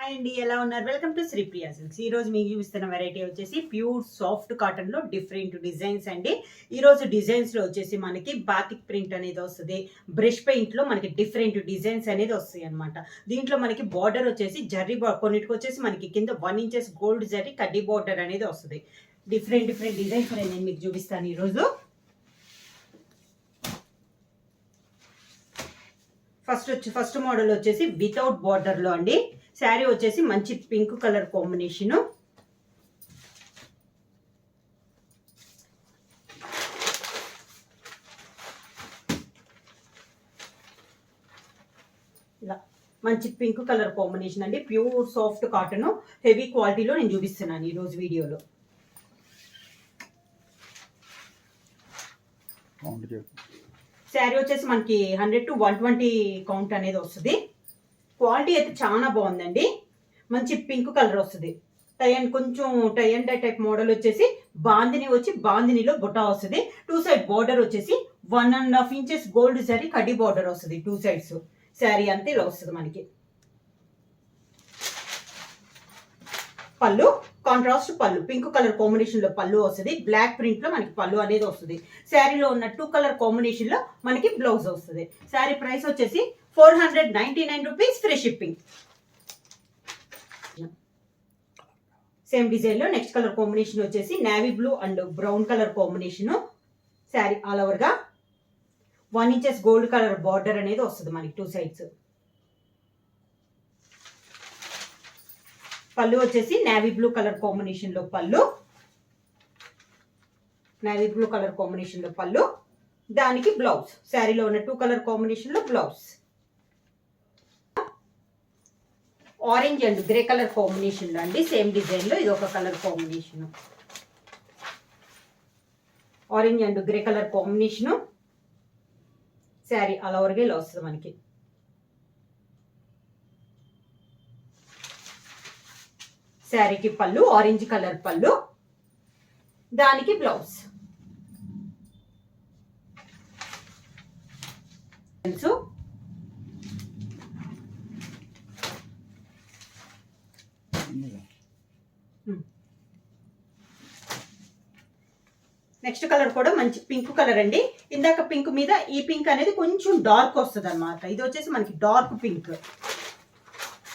అండి ఎలా ఉన్నారు? Welcome to Sripriya silks. ఈ రోజు మీకు చూపిస్తున్న వెరైటీ వచ్చేసి ప్యూర్ సాఫ్ట్ కాటన్ లో డిఫరెంట్ డిజైన్స్ అండి. ఈ రోజు డిజైన్స్ లో వచ్చేసి మనకి బాతిక్ ప్రింట్ అనేది వస్తుంది. బ్రష్ పెయింట్ లో మనకి డిఫరెంట్ డిజైన్స్ అనేది వస్తాయి అనమాట. దీంట్లో మనకి బార్డర్ వచ్చేసి జర్రీ కొన్నిటికి వచ్చేసి మనకి కింద 1 ఇంచెస్ గోల్డ్ జర్రీ కడ్డీ బార్డర్ అనేది వస్తుంది. డిఫరెంట్ డిజైన్స్ అనేది నేను మీకు చూపిస్తాను ఈ రోజు. ఫస్ట్ మోడల్ వచ్చేసి వితౌట్ బార్డర్ లో అండి. శారీ వచ్చేసి మంచి పింక్ కలర్ కాంబినేషను. ఇలా మంచి పింక్ కలర్ కాంబినేషన్ అండి. ప్యూర్ సాఫ్ట్ కాటన్ హెవీ క్వాలిటీలో నేను చూపిస్తున్నాను ఈ రోజు వీడియోలో. శారీ వచ్చేసి మనకి 100 to 120 కౌంట్ అనేది వస్తుంది. క్వాలిటీ అయితే చాలా బాగుందండి. మంచి పింక్ కలర్ వస్తుంది. కొంచెం tie and dye type model వచ్చేసి బాందినిలో బుట్ట వస్తుంది. 2 సైడ్ బార్డర్ వచ్చేసి 1.5 ఇంచెస్ గోల్డ్ జరీ కడ్డీ బార్డర్ వస్తుంది 2 సైడ్స్. శారీ అంతా ఇలా వస్తుంది మనకి. పళ్ళు కాంట్రాస్ట్ పళ్ళు పింక్ కలర్ కాంబినేషన్ లో పళ్ళు వస్తుంది. బ్లాక్ ప్రింట్ లో మనకి పళ్ళు అనేది వస్తుంది. శారీలో ఉన్న 2 కలర్ కాంబినేషన్ లో మనకి బ్లౌజ్ వస్తుంది. శారీ ప్రైస్ వచ్చేసి 499 rupees, free shipping. Same design లో నెక్స్ట్ కలర్ కాంబినేషన్ వచ్చేసి navy blue and brown colour combination. Sari all over గా 1 ఇంచెస్ గోల్డ్ కలర్ బార్డర్ అనేది వస్తుంది మనకి 2 సైడ్స్. పళ్ళు వచ్చేసి నేవీ బ్లూ కలర్ కాంబినేషన్ లో పళ్ళు. నేవీ బ్లూ కలర్ కాంబినేషన్ లో పళ్ళు. దానికి బ్లౌజ్ శారీలో ఉన్న 2 కలర్ కాంబినేషన్ లో blouse. Orange and grey colour combination లో అండి. సేమ్ డిజైన్ లో ఇది ఒక colour combination. Orange and grey colour combination. Sari all over గా ఇలా వస్తుంది మనకి. శారీకి పళ్ళు ఆరెంజ్ కలర్ పళ్ళు. దానికి బ్లౌజ్. నెక్స్ట్ కలర్ కూడా మంచి పింక్ కలర్ అండి. ఇందాక పింక్ మీద ఈ పింక్ అనేది కొంచెం డార్క్ వస్తుంది అనమాట. ఇది వచ్చేసి మనకి డార్క్ పింక్.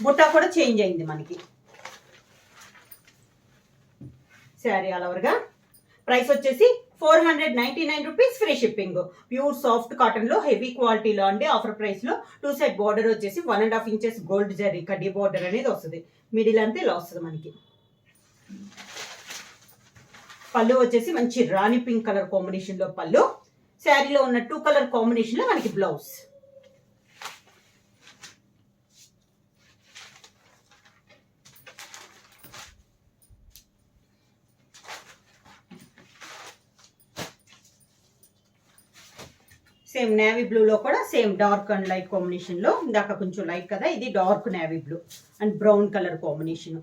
బుట్ట కూడా చేంజ్ అయింది మనకి. శారీ ఆల్ ఓవర్ గా ప్రైస్ వచ్చేసి 499 rupees, free shipping. Pure soft cotton లో హెవీ క్వాలిటీలో అండి. ఆఫర్ ప్రైస్ లో 2 సైడ్ బార్డర్ వచ్చేసి 1.5 ఇంచెస్ గోల్డ్ జరీ కడ్డీ బార్డర్ అనేది వస్తుంది. మిడిల్ అంతా ఇలా వస్తుంది మనకి. పళ్ళు వచ్చేసి మంచి రాణి పింక్ కలర్ కాంబినేషన్ లో పళ్ళు. శారీలో ఉన్న 2 కలర్ కాంబినేషన్ లో మనకి బ్లౌజ్. సేమ్ నేవీ బ్లూ లో కూడా same dark and light combination లో. ఇందాక కొంచెం లైట్ కదా, ఇది dark navy blue and brown colour combination.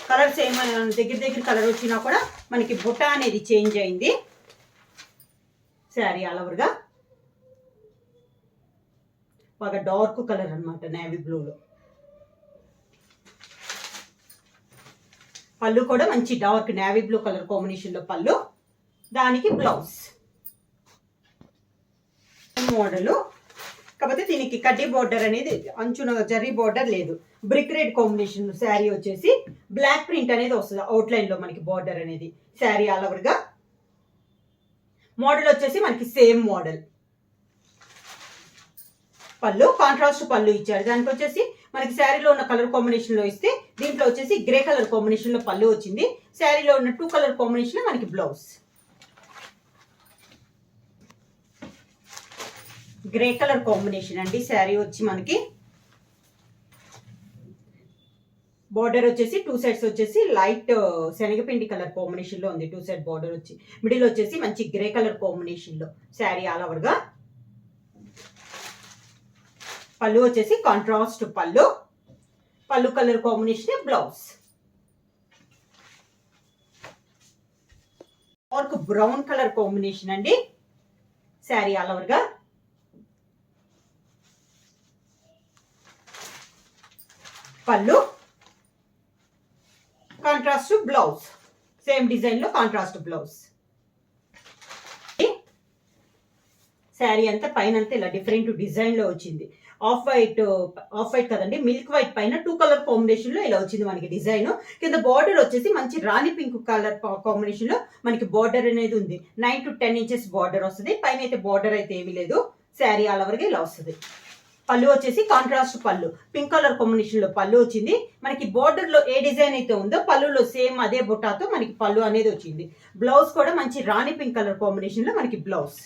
Colour same దగ్గర కలర్ వచ్చినా కూడా మనకి బుట్ట అనేది చేంజ్ అయింది. శారీ ఆల్ ఓవర్ గా బాగా డార్క్ కలర్ అనమాట నేవీ బ్లూలో. పళ్ళు కూడా మంచి dark navy blue colour combination లో పళ్ళు. దానికి బ్లౌజ్ మోడల్. కాకపోతే దీనికి కడ్డీ బోర్డర్ అనేది అంచున జరీ బోర్డర్ లేదు. బ్రిక్ రెడ్ కాంబినేషన్ శారీ వచ్చేసి బ్లాక్ ప్రింట్ అనేది వస్తుంది అవుట్ లైన్ లో మనకి బోర్డర్ అనేది. శారీ ఆల్ ఓవర్ గా మోడల్ వచ్చేసి మనకి సేమ్ మోడల్. పళ్ళు కాంట్రాస్ట్ పళ్ళు ఇచ్చారు. దానికి వచ్చేసి మనకి శారీలో ఉన్న కలర్ కాంబినేషన్ లో ఇస్తే దీంట్లో వచ్చేసి గ్రే కలర్ కాంబినేషన్ లో పళ్ళు వచ్చింది. శారీలో ఉన్న 2 కలర్ కాంబినేషన్ లో మనకి బ్లౌజ్. గ్రే కలర్ కాంబినేషన్ అండి. శారీ వచ్చి మనకి బార్డర్ వచ్చేసి 2 సైడ్స్ వచ్చేసి లైట్ శనగపిండి కలర్ కాంబినేషన్ లో ఉంది. 2 సైడ్ బార్డర్ వచ్చి మిడిల్ వచ్చేసి మంచి గ్రే కలర్ కాంబినేషన్ లో. శారీ ఆల్ ఓవర్ గా పళ్ళు వచ్చేసి కాంట్రాస్ట్ పళ్ళు. పళ్ళు colour combination blouse. Dark brown colour combination అండి. శారీ ఆల్ ఓవర్ గా పళ్ళు కాంట్రాస్ట్ బ్లౌజ్, సేమ్ డిజైన్ లో కాంట్రాస్ట్ బ్లౌజ్. శారీ అంతా పైన అంతా ఇలా డిఫరెంట్ డిజైన్ లో వచ్చింది. ఆఫ్ వైట్ కదండి, మిల్క్ వైట్ పైన 2 కలర్ కాంబినేషన్ లో ఇలా వచ్చింది మనకి డిజైన్. కింద బార్డర్ వచ్చేసి మంచి రాణి పింక్ కలర్ కాంబినేషన్ లో మనకి బార్డర్ అనేది ఉంది. 9 to 10 ఇంచెస్ బార్డర్ వస్తుంది. పైన అయితే బార్డర్ అయితే ఏమీ లేదు. శారీ ఆల్ ఓవర్గా ఇలా వస్తుంది. పళ్ళు వచ్చేసి కాంట్రాస్ట్ పళ్ళు, పింక్ కలర్ కాంబినేషన్ లో పళ్ళు వచ్చింది. మనకి బార్డర్ లో ఏ డిజైన్ అయితే ఉందో పళ్ళులో సేమ్ అదే బుట్టాతో మనకి పళ్ళు అనేది వచ్చింది. బ్లౌజ్ కూడా మంచి రాణి పింక్ కలర్ కాంబినేషన్ లో మనకి blouse.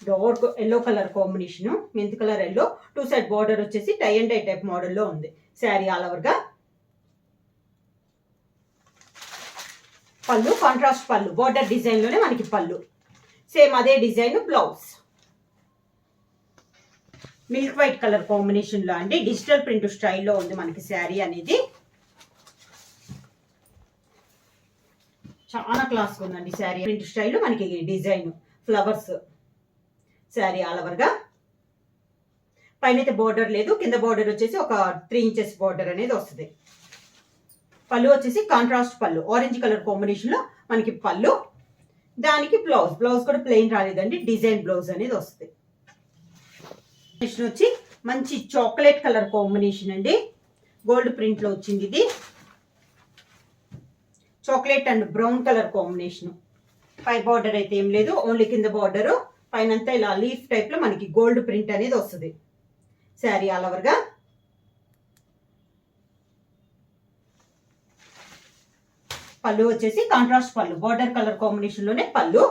Dark yellow colour combination, mint colour yellow, 2 side border వచ్చేసి టై అండ్ డై టైప్ మోడల్లో ఉంది. శారీ ఆల్ ఓవర్గా. పళ్ళు కాంట్రాస్ట్ పళ్ళు, బార్డర్ డిజైన్ లోనే మనకి పళ్ళు, సేమ్ అదే design blouse. Milk white colour combination లో అండి, డిజిటల్ ప్రింట్ స్టైల్లో ఉంది మనకి శారీ అనేది. చాలా క్లాస్ ఉందండి శారీ. ప్రింట్ స్టైల్ మనకి డిజైన్ ఫ్లవర్స్. శారీ ఆల్ ఓవర్గా. పైన అయితే బార్డర్ లేదు, కింద బార్డర్ వచ్చేసి ఒక 3 ఇంచెస్ బార్డర్ అనేది వస్తుంది. పళ్ళు వచ్చేసి కాంట్రాస్ట్ పళ్ళు, ఆరెంజ్ కలర్ కాంబినేషన్ లో మనకి పళ్ళు. దానికి బ్లౌజ్, బ్లౌజ్ కూడా ప్లెయిన్ రాలేదండి, డిజైన్ బ్లౌజ్ అనేది వస్తుంది. వచ్చి మంచి చాక్లెట్ కలర్ కాంబినేషన్ అండి, గోల్డ్ ప్రింట్ లో వచ్చింది ఇది. Chocolate and brown colour combination. పై బార్డర్ అయితే ఏం లేదు, ఓన్లీ కింద బార్డర్. పైన అంతా ఇలా లీఫ్ టైప్ లో మనకి గోల్డ్ ప్రింట్ అనేది వస్తుంది. శారీ ఆల్ ఓవర్గా. పళ్ళు వచ్చేసి కాంట్రాస్ట్ పళ్ళు, బార్డర్ కలర్ కాంబినేషన్ లోనే పళ్ళు.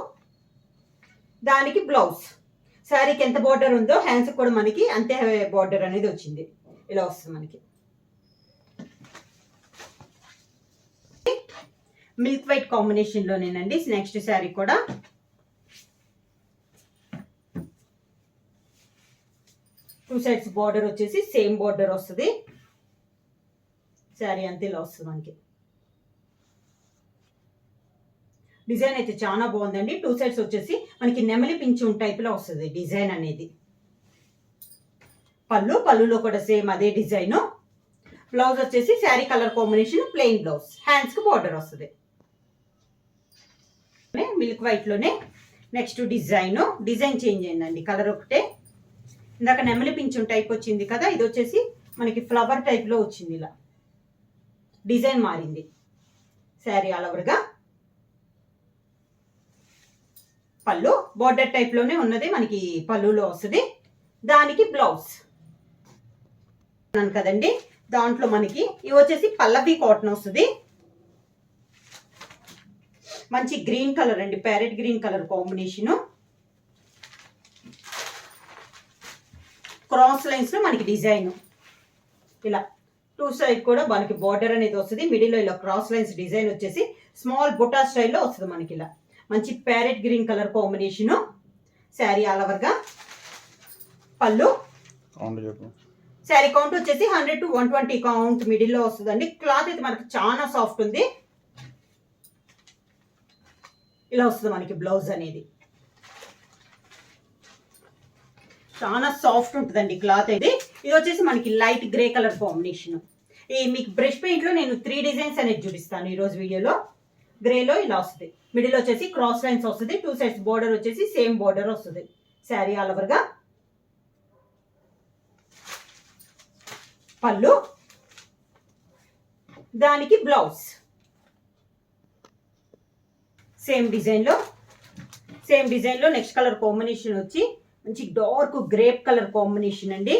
దానికి బ్లౌజ్. శారీకి ఎంత బార్డర్ ఉందో హ్యాండ్స్ కూడా మనకి అంతే బార్డర్ అనేది వచ్చింది. ఇలా వస్తుంది మనకి. మిల్క్ వైట్ కాంబినేషన్ లోనేనండి నెక్స్ట్ శారీ కూడా. టూ సైడ్స్ బార్డర్ వచ్చేసి సేమ్ బార్డర్ వస్తుంది. శారీ అంతే ఇలా వస్తుంది మనకి. డిజైన్ అయితే చాలా బాగుందండి. 2 సైడ్స్ వచ్చేసి మనకి నెమలి పింఛం టైప్ లో వస్తుంది డిజైన్ అనేది. పళ్ళులో కూడా సేమ్ అదే డిజైన్. బ్లౌజ్ వచ్చేసి sari colour combination plain blouse, hands కి బార్డర్ వస్తుంది. మిల్క్ వైట్ లోనే నెక్స్ట్ డిజైన్ చేంజ్ అయిందండి, కలర్ ఒకటే. ఇందాక నెమలి పింఛం టైప్ వచ్చింది కదా, ఇది వచ్చేసి మనకి ఫ్లవర్ టైప్ లో వచ్చింది. ఇలా డిజైన్ మారింది. శారీ ఆల్ ఓవర్గా. పళ్ళు బార్డర్ టైప్ లోనే ఉన్నది మనకి పళ్ళులో వస్తుంది. దానికి బ్లౌజ్ కదండి. దాంట్లో మనకి ఇవి వచ్చేసి పల్లవి కాటన్ వస్తుంది. మంచి గ్రీన్ కలర్ అండి, parrot green colour combination. Cross lines లో మనకి డిజైన్ ఇలా 2 సైడ్ కూడా మనకి బార్డర్ అనేది వస్తుంది. మిడిల్ లో ఇలా క్రాస్ లైన్స్ డిజైన్ వచ్చేసి స్మాల్ బుటా స్టైల్లో వస్తుంది మనకి. ఇలా మంచి parrot green colour combination. Sari all ఓవర్గా. పళ్ళు శారీ కౌంట్ వచ్చేసి 100 to 120 కౌంట్ మిడిల్ లో వస్తుందండి. క్లాత్ అయితే మనకి చాలా సాఫ్ట్ ఉంది. ఇలా వస్తుంది మనకి బ్లౌజ్ అనేది. చాలా సాఫ్ట్ ఉంటుందండి క్లాత్ అయితే. ఇది వచ్చేసి మనకి లైట్ గ్రే కలర్ కాంబినేషన్. ఈ మీకు బ్రష్ పెయింట్ లో నేను 3 డిజైన్స్ అనేది చూపిస్తాను ఈ రోజు వీడియోలో. గ్రేలో ఇలా వస్తుంది. మిడిల్ వచ్చేసి క్రాస్ లైన్స్ వస్తుంది. 2 సైడ్స్ బార్డర్ వచ్చేసి సేమ్ బార్డర్ వస్తుంది. శారీ ఆల్ ఓవర్గా. పళ్ళు దానికి బ్లౌజ్ సేమ్ డిజైన్ లో నెక్స్ట్ కలర్ కాంబినేషన్ వచ్చి మంచి డార్క్ గ్రేప్ కలర్ కాంబినేషన్ అండి.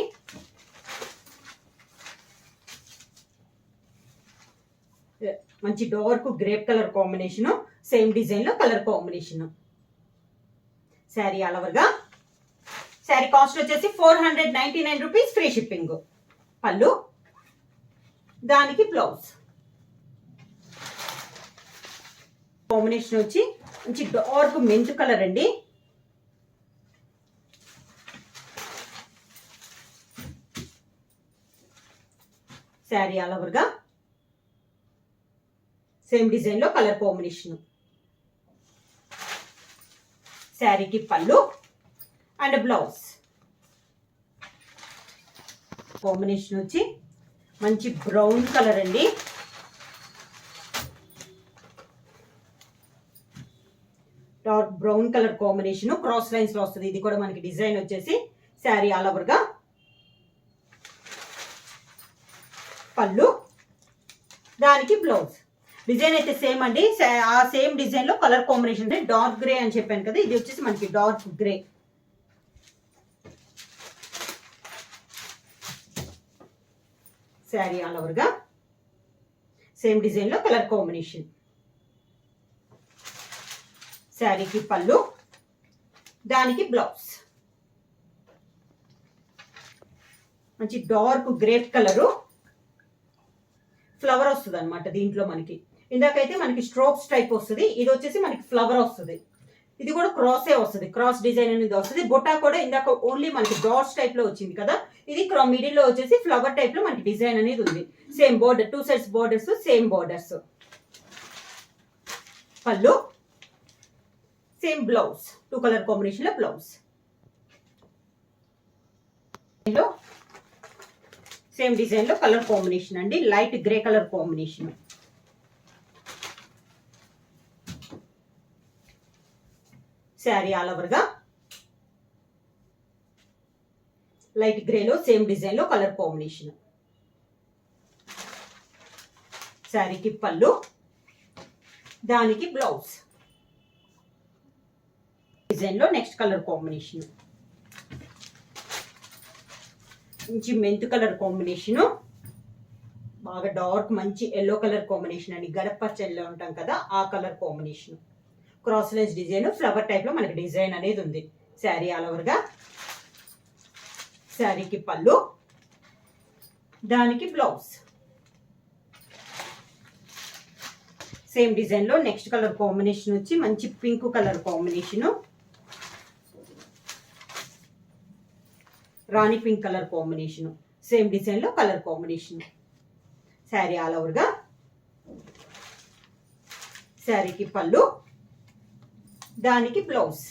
మంచి dark grape colour combination, same design లో కలర్ కాంబినేషన్. శారీ ఆల్ ఓవర్గా. శారీ కాస్ట్ వచ్చేసి 499 రూపీస్, ఫ్రీ షిప్పింగ్. పళ్ళు దానికి బ్లౌజ్. కాంబినేషన్ వచ్చి మంచి డార్క్ మెంత్ కలర్ అండి. శారీ ఆల్ ఓవర్గా. సేమ్ డిజైన్ లో కలర్ కాంబినేషన్. శారీకి పళ్ళు అండ్ బ్లౌజ్. కాంబినేషన్ వచ్చి మంచి బ్రౌన్ కలర్ అండి. Dark brown colour combination cross lines లో వస్తుంది. ఇది కూడా మనకి డిజైన్ వచ్చేసి శారీ ఆల్ ఓవర్ గా. పళ్ళు, దానికి బ్లౌజ్. డిజైన్ అయితే సేమ్ అండి. ఆ సేమ్ డిజైన్ లో కలర్ కాంబినేషన్ డార్క్ గ్రే అని చెప్పాను కదా, ఇది వచ్చేసి మనకి dark grey. Sari all over గా సేమ్ డిజైన్ లో కలర్ కాంబినేషన్. శారీకి పళ్ళు, దానికి బ్లౌజ్. మంచి డార్క్ గ్రేప్ కలరు ఫ్లవర్ వస్తుంది అనమాట దీంట్లో మనకి. ఇందాకైతే మనకి స్ట్రోక్స్ టైప్ వస్తుంది, ఇది వచ్చేసి మనకి ఫ్లవర్ వస్తుంది. ఇది కూడా క్రాసే వస్తుంది, క్రాస్ డిజైన్ అనేది వస్తుంది. బొటా కూడా ఇందాక ఓన్లీ మనకి డాట్స్ టైప్ లో వచ్చింది కదా, ఇది మిడిల్ లో వచ్చేసి ఫ్లవర్ టైప్ లో మనకి డిజైన్ అనేది ఉంది. Same border, 2 sides borders, same borders. పళ్ళు, సేమ్ బ్లౌజ్, 2 కలర్ కాంబినేషన్ లో బ్లౌజ్. సేమ్ డిజైన్ లో కలర్ కాంబినేషన్ అండి, light grey colour combination. Sari all over గా లైట్ గ్రేలో సేమ్ డిజైన్ లో కలర్ కాంబినేషన్. శారీకి పళ్ళు, దానికి బ్లౌజ్. డిజైన్ లో నెక్స్ట్ కలర్ కాంబినేషన్ మంచి మెంత్ కలర్ కాంబినేషన్, బాగా డార్క్ మంచి ఎల్లో కలర్ కాంబినేషన్ అండి. గడపచ్చ ఎల్లో ఉంటాం కదా, ఆ colour combination. Cross lines design flower type లో మనకి డిజైన్ అనేది ఉంది. శారీ ఆల్ ఓవర్ గా. శారీకి పళ్ళు, దానికి బ్లౌజ్. సేమ్ డిజైన్ లో నెక్స్ట్ కలర్ కాంబినేషన్ వచ్చి మంచి పింక్ కలర్ కాంబినేషన్, రాణి pink colour combination. Same design లో colour combination. Sari all over గా. శారీకి పళ్ళు, దానికి బ్లౌజ్.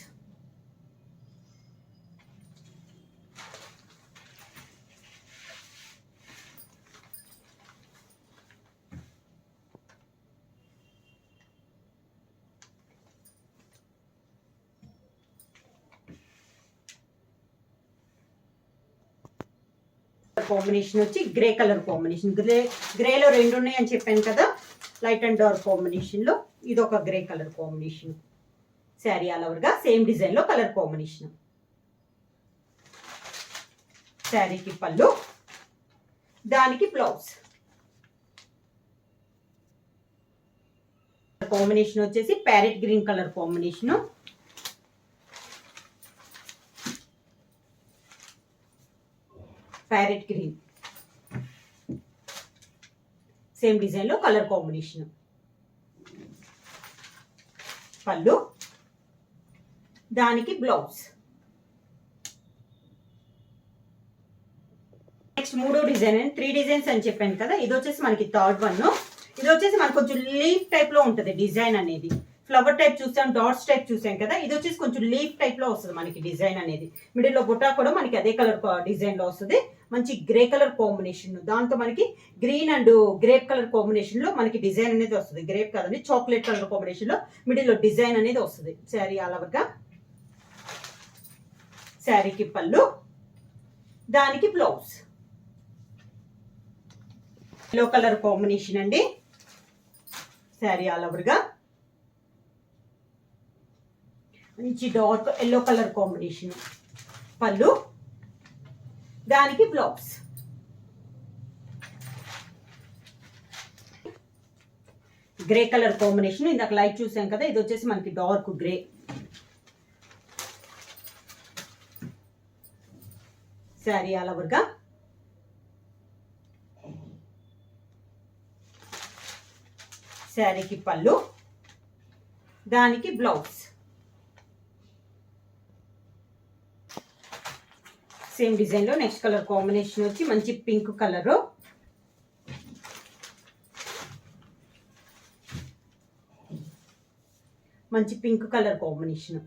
కాంబినేషన్ వచ్చి గ్రే కలర్ కాంబినేషన్. గ్రేలో 2 ఉన్నాయి అని చెప్పాను కదా, లైట్ అండ్ డార్క్ కాంబినేషన్ లో ఇది ఒక grey colour combination. Sari all over గా సేమ్ డిజైన్ లో కలర్ కాంబినేషన్. శారీకి పళ్ళు, దానికి బ్లౌజ్. కాంబినేషన్ వచ్చేసి parrot green colour combination. Parrot green same design లో కలర్ కాంబినేషన్. పళ్ళు, దానికి బ్లౌజ్. నెక్స్ట్ మూడో డిజైన్, 3 డిజైన్స్ అని చెప్పాను కదా, ఇది వచ్చేసి మనకి థర్డ్ వన్. ఇది వచ్చేసి మనకు కొంచెం లీఫ్ టైప్ లో ఉంటుంది డిజైన్ అనేది. ఫ్లవర్ టైప్ చూసాం, డాట్స్ టైప్ చూసాం కదా, ఇది వచ్చేసి కొంచెం లీఫ్ టైప్ లో వస్తుంది మనకి డిజైన్ అనేది. మిడిల్ లో బుట్టా కూడా మనకి అదే కలర్ డిజైన్ లో వస్తుంది. మంచి గ్రే కలర్ కాంబినేషన్, దాంతో మనకి green and grape colour combination లో మనకి డిజైన్ అనేది వస్తుంది. గ్రేప్ కదండి, చాక్లెట్ కలర్ కాంబినేషన్ లో మిడిల్ లో డిజైన్ అనేది వస్తుంది. శారీ ఆల్ ఓవర్ గా. శారీకి పళ్ళు, దానికి బ్లౌజ్. ఎల్లో కలర్ కాంబినేషన్ అండి. శారీ ఆల్ ఓవర్ గా మంచి డార్క్ ఎల్లో కలర్ కాంబినేషన్. పళ్ళు, దానికి బ్లౌజ్. గ్రే కలర్ కాంబినేషన్, ఇందాక లైట్ చూసాం కదా, ఇది వచ్చేసి మనకి dark grey. Sari all over గా. శారీకి పళ్ళు, దానికి బ్లౌజ్. సేమ్ డిజైన్ లో నెక్స్ట్ కలర్ కాంబినేషన్ వచ్చి మంచి పింక్ కలర్. మంచి పింక్ కలర్ కాంబినేషన్.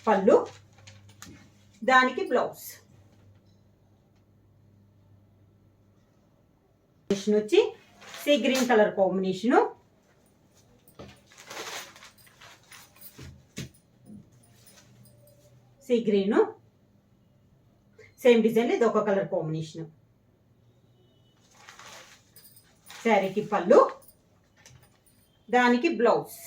పళ్ళు, దానికి బ్లౌజ్ వచ్చి sea green colour combination, sea green same design ఇది ఒక కలర్ కాంబినేషన్. శారీకి పళ్ళు, దానికి బ్లౌజ్.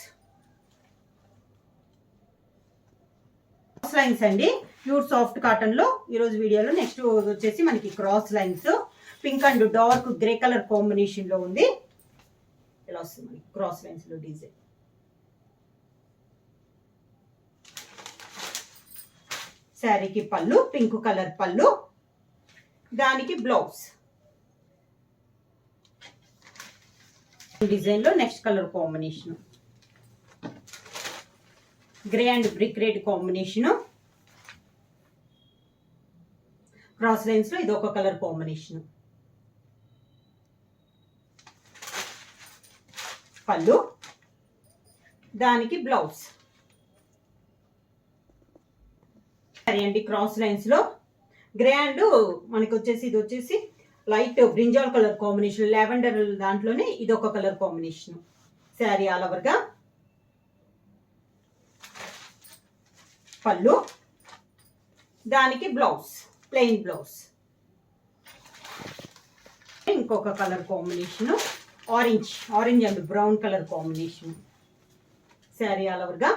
క్రాస్ లైన్స్ అండి, ప్యూర్ సాఫ్ట్ కాటన్ లో ఈరోజు వీడియోలో. నెక్స్ట్ వచ్చేసి మనకి cross lines pink and dark grey colour combination లో ఉంది. ఇలా వస్తుంది మనకి క్రాస్ లైన్స్ లో డిజైన్. శారీకి పళ్ళు, పింక్ కలర్ పళ్ళు, దానికి బ్లౌజ్. డిజైన్ లో next colour combination grey and brick red combination. Cross lines లో ఇది ఒక కలర్ కాంబినేషన్. పళ్ళు, దానికి బ్లౌజ్. సరే అండి, క్రాస్ లైన్స్ లో గ్రే అండ్ మనకి వచ్చేసి ఇది వచ్చేసి light brinjal colour combination, lavender దాంట్లోనే ఇది ఒక colour combination. Sari all over గా. పళ్ళు, దానికి బ్లౌజ్, ప్లెయిన్ బ్లౌజ్. ఇంకొక colour combination orange and brown colour combination. Sari all over గా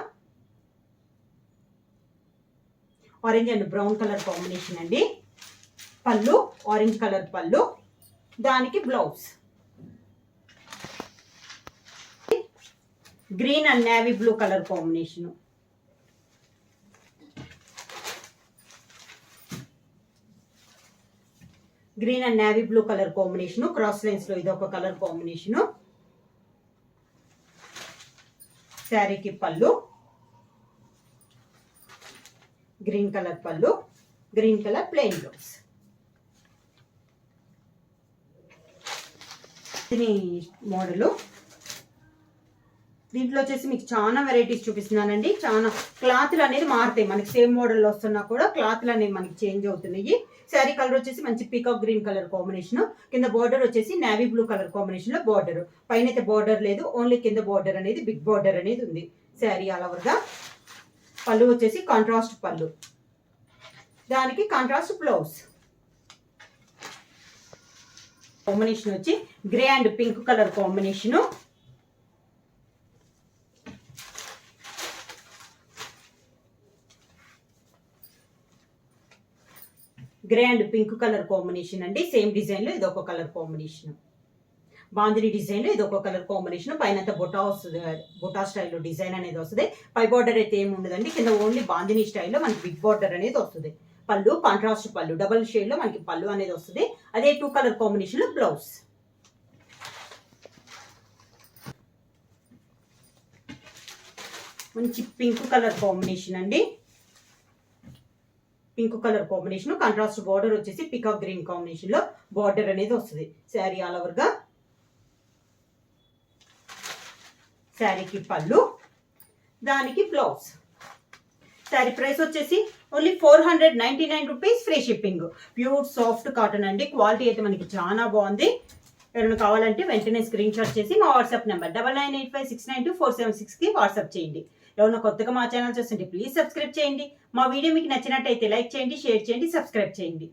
orange and brown colour combination అండి. పళ్ళు, ఆరెంజ్ కలర్ పళ్ళు, దానికి blouse. Green and navy blue colour combination. Green and navy blue colour combination. Cross lines లో ఇది ఒక colour combination. శారీకి పళ్ళు, గ్రీన్ కలర్ పళ్ళు, గ్రీన్ కలర్ ప్లెయిన్ బ్లౌజ్. దీని మోడలు. దీంట్లో వచ్చేసి మీకు చాలా వెరైటీస్ చూపిస్తున్నానండి. చాలా క్లాత్లు అనేది మారుతాయి, మనకి సేమ్ మోడల్ వస్తున్నా కూడా క్లాత్లు అనేవి మనకి చేంజ్ అవుతున్నాయి. శారీ కలర్ వచ్చేసి మంచి పీకాక్ గ్రీన్ కలర్ కాంబినేషన్. కింద బార్డర్ వచ్చేసి నేవీ బ్లూ కలర్ కాంబినేషన్ లో బార్డర్. పైన అయితే బార్డర్ లేదు, ఓన్లీ కింద బార్డర్ అనేది బిగ్ బార్డర్ అనేది ఉంది. శారీ ఆల్ ఓవర్ గా. పళ్ళు వచ్చేసి కాంట్రాస్ట్ పళ్ళు, దానికి కాంట్రాస్ట్ బ్లౌజ్. కాంబినేషన్ వచ్చి grey and pink colour combination. Grey and pink colour combination అండి. సేమ్ డిజైన్ లో ఇది ఒక కలర్ కాంబినేషన్. బాందిని డిజైన్ లో ఇది ఒక కలర్ కాంబినేషన్. పైన బొటా వస్తుంది, బొటా స్టైల్లో డిజైన్ అనేది వస్తుంది. పై బార్డర్ అయితే ఏమి ఉండదండి, కింద ఓన్లీ బాందిని స్టైల్లో మనకి బిగ్ బార్డర్ అనేది వస్తుంది. పళ్ళు కాంట్రాస్ట్ పళ్ళు, డబల్ షేడ్ లో మనకి పళ్ళు అనేది వస్తుంది. అదే 2 కలర్ కాంబినేషన్ లో బ్లౌజ్. మంచి పింక్ కలర్ కాంబినేషన్ అండి. Pink colour combination, contrast border వచ్చేసి పికాక్ గ్రీన్ కాంబినేషన్ లో బార్డర్ అనేది వస్తుంది. శారీ ఆల్ ఓవర్ గా. శారీకి పళ్ళు, దానికి బ్లౌజ్. శారీ ప్రైస్ వచ్చేసి only 499 rupees, free shipping. Pure soft cotton అండి. క్వాలిటీ అయితే మనకి చాలా బాగుంది. ఎవరైనా కావాలంటే వెంటనే స్క్రీన్ షాట్ చేసి మా వాట్సాప్ నెంబర్ 9985692476 కి వాట్సాప్ చేయండి. ఎవరైనా కొత్తగా మా ఛానల్ చూస్తుంటే ప్లీజ్ సబ్స్క్రైబ్ చేయండి. మా వీడియో మీకు నచ్చినట్టయితే లైక్ చేయండి, షేర్ చేయండి, సబ్స్క్రైబ్ చేయండి.